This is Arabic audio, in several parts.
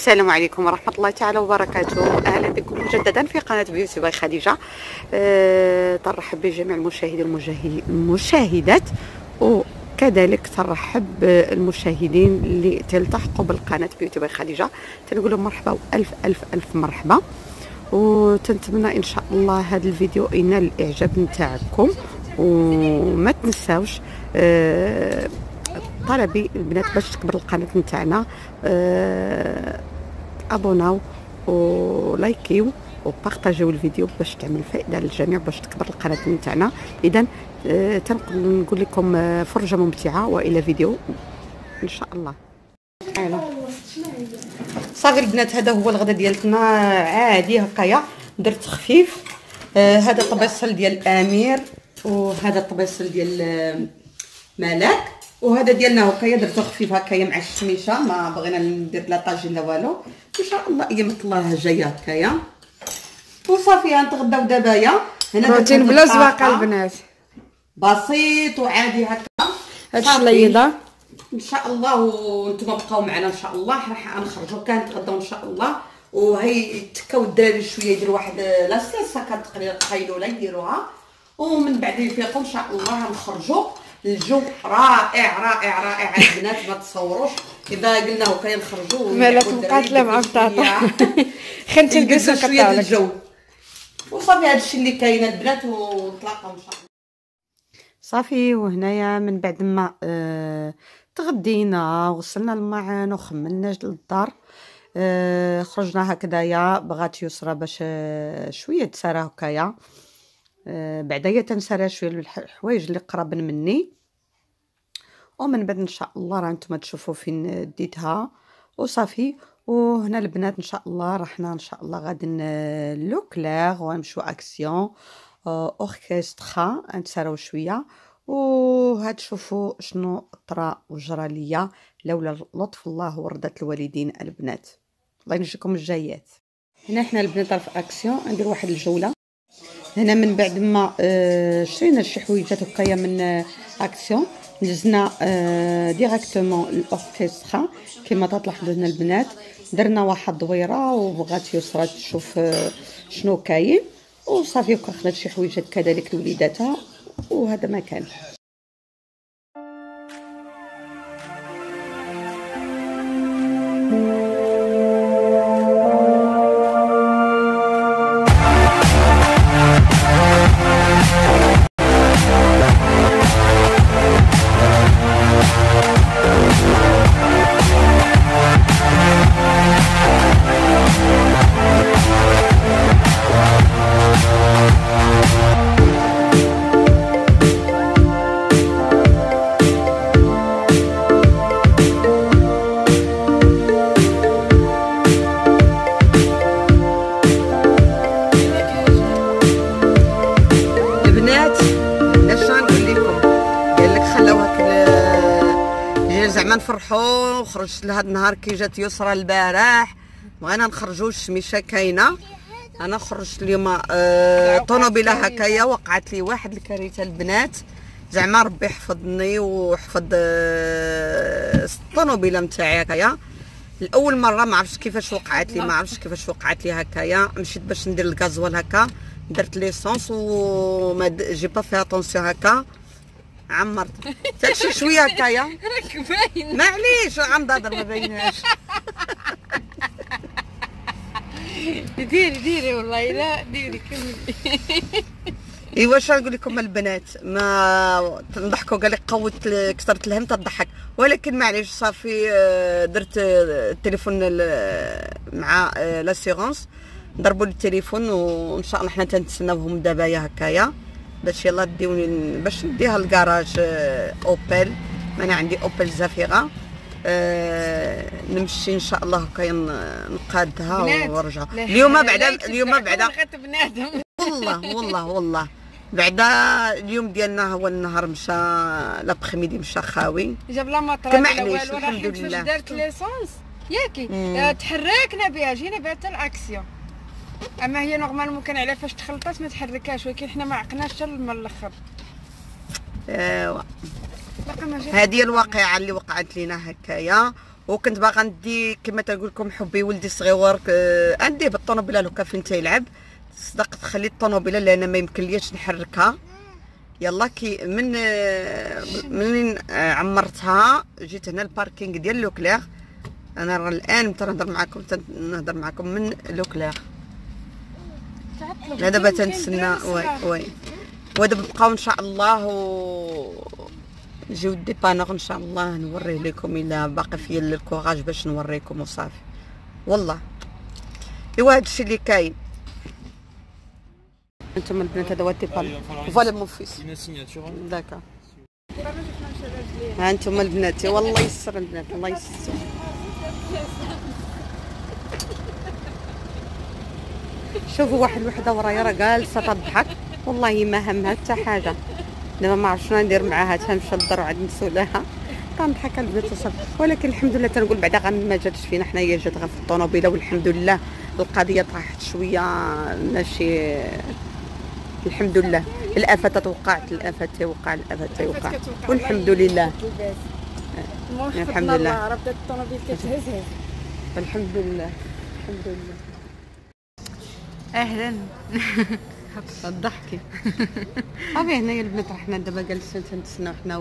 السلام عليكم ورحمة الله تعالى وبركاته. أهلا بكم مجددا في قناة بيوتي باي خديجة. ترحب بجميع المشاهدين والمشاهدات، وكذلك ترحب بالمشاهدين اللي تلتحقوا بالقناة بيوتي باي خديجة. تنقول لهم مرحبا والف الف الف مرحبا، وتنتمنى ان شاء الله هذا الفيديو ينال الاعجاب نتاعكم. وما تنساوش طلبي البنات باش تكبر القناه نتاعنا، ابوناو ولايكيو وبارطاجيو الفيديو باش تعمل فائده للجميع باش تكبر القناه نتاعنا. اذا نقول لكم فرجه ممتعه والى فيديو ان شاء الله. صافي البنات، هذا هو الغدا ديالتنا عادي هكايا، درت خفيف. هذا طبيصل ديال امير، وهذا طبيصل ديال ملاك، وهذا ديالنا هكايا درتو خفيف هكايا مع الشميشه، ما بغينا ندير لا طاجين لا والو. ان شاء الله ايامك الله جايه هكايا. وصافي غنتغداو دابايا. هنا روتين بلا زواقه البنات، بسيط وعادي هكا. هاد الشليضه ان شاء الله، وانتم بقاو معنا ان شاء الله. راح نخرجوا كنتغداو ان شاء الله، وهي تكاو الدراري شويه يديروا واحد لا سيسه كتقريبا قيلوله يديروها، ومن بعد يفيقوا ان شاء الله نخرجوا. الجو رائع رائع رائع البنات، ما تصوروش. اذا قلنا هكا نخرجوا مالك مقاتله مع بطاطا خنت نلبسوا شويه الجو. وصافي هادشي اللي كاين البنات، ونتلاقاو ان شاء الله. صافي، وهنايا من بعد ما تغدينا وغسلنا الماعن وخملنا للدار، خرجنا هكذايا. بغات يسرى باش شويه تسارى هكايا، بعدايا تنسرى شويه الحوايج اللي قرابين مني، ومن بعد ان شاء الله راه نتوما تشوفوا فين ديتها. وصافي، وهنا البنات ان شاء الله رحنا ان شاء الله غادي لو كلير ونمشيو اكسيون اوركسترا نتسراو شويه. وهاد شوفوا شنو طرا وجرى ليا لولا لطف الله ورضة الوالدين البنات. الله ينجيكم الجايات. هنا حنا البنات في اكسيون ندير واحد الجوله. هنا من بعد ما شرينا شي حويجات هكايا من اكسيون، نزلنا ديريكتومون الاوركسترا كما تلاحظوا هنا البنات. درنا واحد دويره وبغات يسرى تشوف شنو كاين، وصافي هكا خدات شي حويجات كذلك لوليداتها، وهذا ما كان. زعما نفرحوا. وخرجت لهذا النهار كي جات يسرى البارح، بغينا نخرجوا الشميشه كاينه. انا خرجت اليوم طونوبيله هكايا، وقعت لي واحد الكارثه البنات. زعما ربي يحفظني ويحفظ الطونوبيله نتاعي هكايا. الاول مره ما عرفتش كيفاش وقعت لي، ما عرفتش كيفاش وقعت لي هكايا. مشيت باش ندير الغازوال هكا، درت ليسونس وما جي با فيها طونسيون هكا، عمرت تاكشي شويه هكايا. راك باين معليش غنضاضر ما بايناش. ديري والله لا ديري كملي. ايوا واش نقول لكم البنات، ما نضحكوا قال لك قوت كثرت الهم تضحك، ولكن معليش صافي. درت التليفون مع لاسيغونس، ضربوا لي التليفون، وان شاء الله حنا تنتسناوهم دابايا هكايا باش يلا ديوني باش نديها للكراج اوبل. انا عندي اوبل زافيرا، نمشي ان شاء الله هكايا نقادها ونرجع. اليوم بعدا بنادم والله بعدا اليوم ديالنا هو النهار مشى لابخيميدي مشى خاوي، جاب لا مطره ولا والو. الحمد لله درت ليسونس ياكي تحركنا بها، جينا بها حتى الاكسيون. اما هي نورمال ممكن على فاش تخلطات ما تحركاش، ولكن حنا ما عقناش حتى من الاخر. هذه الواقعه اللي وقعت لنا هكايا. وكنت باغا ندي كما تنقول لكم حبي ولدي الصغيور عندي بالطوموبيله لو كان فين تيلعب. صدقت خليت الطوموبيله لان ما يمكنليش نحركها. يلا كي منين عمرتها جيت هنا الباركينغ ديال لوكلير. انا راه الان تنهضر معكم من لوكلير. لا دابا تنتسنى وي ودابا بقاو ان شاء الله نجيو ديبانور ان شاء الله نوريه لكم الا باقي فيا الكوراج باش نوريكم وصافي. والله ايوا هادشي اللي كاين. انتم البنات هذا هو الديبانور. فوالا مون فيس داكا. ها انتم البنات والله يسر البنات الله يسر. شوفوا واحد الوحده ورايا راه جالسه تضحك والله ما همها حتى حاجه. دابا ما عرفتش شنو ندير معاها تنمشي للدار وعاد نسولها كنضحك البنات وصافي. ولكن الحمد لله تنقول بعدا غير ما جاتش فينا حنايا جات غير في الطوموبيله والحمد لله القضيه طاحت شويه ماشي. الحمد لله الافات توقعت الافات توقع والحمد لله الحمد لله راه بدات الطوموبيل كتهزهز. الحمد لله الحمد لله. اهلا. ضحكي صافي. هنايا البنات حنا دابا جالسين تنتسناو حنا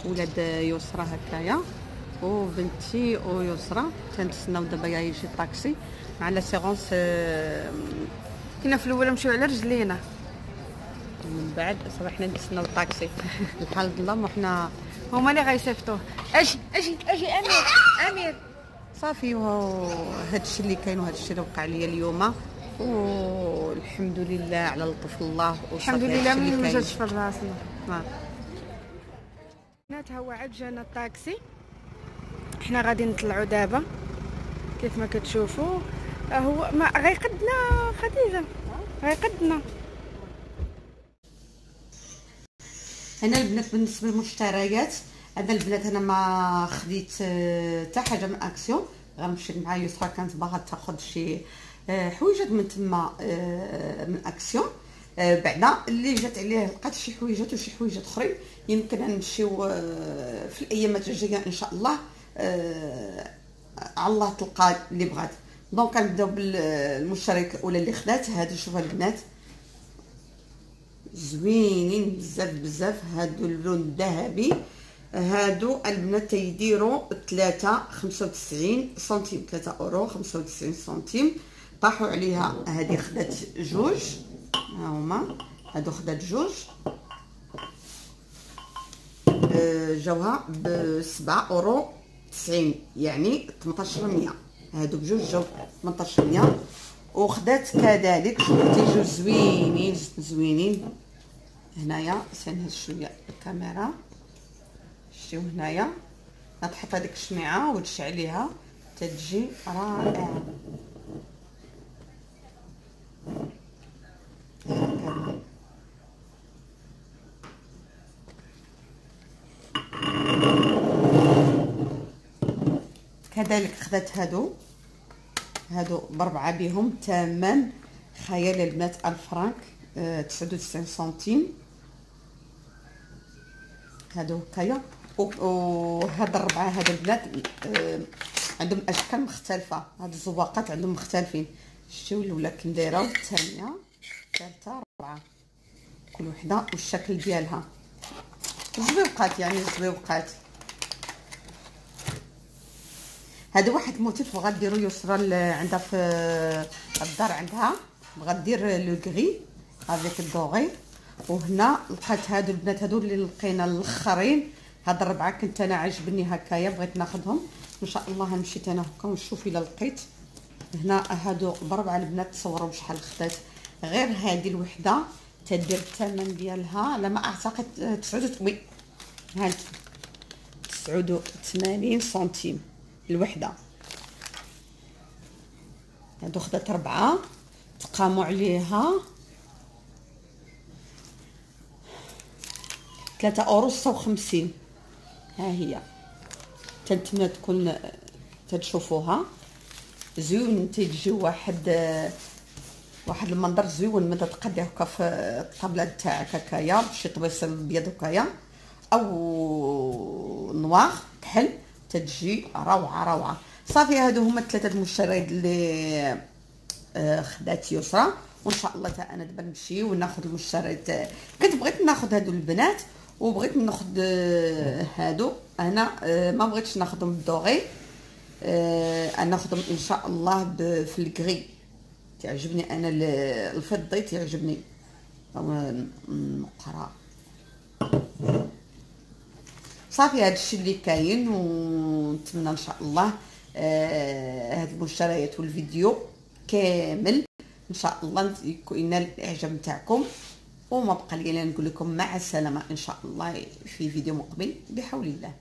ولاد يسرى هكايا وبنتي ويسرى تنتسناو دابا يجي الطاكسي مع لا سيغونس. كنا في الاول نمشيو على رجلينا من بعد صافي حنا نتسناو الطاكسي. الحال الله وحنا هما اللي غيصيفطوه. اجي امير صافي. هادشي اللي كاين وهادشي اللي وقع ليا اليوم والحمد لله على لطف الله. الحمد لله ما جاتش في راسنا. بنات هو عاد جانا الطاكسي. حنا غادي نطلعوا دابا كيف ما كتشوفوا. هو ما غيقدنا خديجه غيقدنا. هنا البنات بالنسبه للمشتريات هذا البنات انا ما خديت حتى حاجه من اكسيون. غنمشي مع يسرا كانت باغا تاخذ شي حويجات من تما من اكسيون. بعدا اللي جات عليه لقات شي حويجات وشي حويجات اخرين يمكن نمشيو في الايامات الجايه ان شاء الله. على الله تلقى اللي بغات. دونك كنبداو بالمشترك الاولى اللي خدات. هادو شوفوا البنات زوينين بزاف. هادو اللون الذهبي. هادو البنات تيديروا 3.95 سنتيم. 3 اورو 95 سنتيم. طاحوا عليها. هذه خدات جوج. ها هما هادو خدات جوج. جاوها ب 7 اورو 90 يعني 1800. هادو بجوج جاو 1800. وخدات كذلك شوفوا تيجيو زوينين. هنايا سنهز شويه الكاميرا. شتيو هنايا نحط هذيك الشميعه وتشعليها تتجي رائعه. كذلك خدات هادو بربعه بهم ثمن خيال البنات 1000 فرانك 99 سنتيم. هادو هكايا. وهاد الربعه هاد البنات عندهم اشكال مختلفه. هاد الزواقات عندهم مختلفين. شتيو الاولى كنديرها والثانيه الثالثه الرابعه كل وحده والشكل ديالها. زويقات يعني زويقات. هذا واحد موتيف غديروا يسرى عندها في الدار. عندها غدير لو غري افيك الدوغي. وهنا لقيت هادو البنات هادو اللي لقينا الاخرين. هاد الربعه كنت انا عجبني هكايا بغيت ناخذهم ان شاء الله. مشيت انا هكا ونشوف الا لقيت. هنا هادو بربعه البنات. تصوروا بشحال خدات غير هذه الوحده تدير الثمن ديالها على ما اعتقد 89 سنتيم الوحده. هادو خدات 4 تقاموا عليها 3 اورو 56. ها هي تنتمنى تكون تشوفوها زوين. تيجي واحد المنظر زوين متى تقديه هكا في الطابله تاعك هكايا بشي طبيص ابيض هكايا او نوار كحل تتجي روعه روعه. صافي هادو هما الثلاثه المشتريات اللي خدات يسرى، وان شاء الله تا انا دابا نمشي وناخذ المشتريات. كنت بغيت ناخذ هادو البنات وبغيت ناخذ هادو، انا ما بغيتش ناخذهم بالدوغي، انا ناخذهم ان شاء الله في الكري، تعجبني انا الفضي تعجبني نقرا. صافي هذا الشيء اللي كاين، ونتمنى ان شاء الله هاد المشتريات والفيديو كامل ان شاء الله يكون الاعجاب نتاعكم. وما بقى لي الا نقول لكم مع السلامه ان شاء الله في فيديو مقبل بحول الله.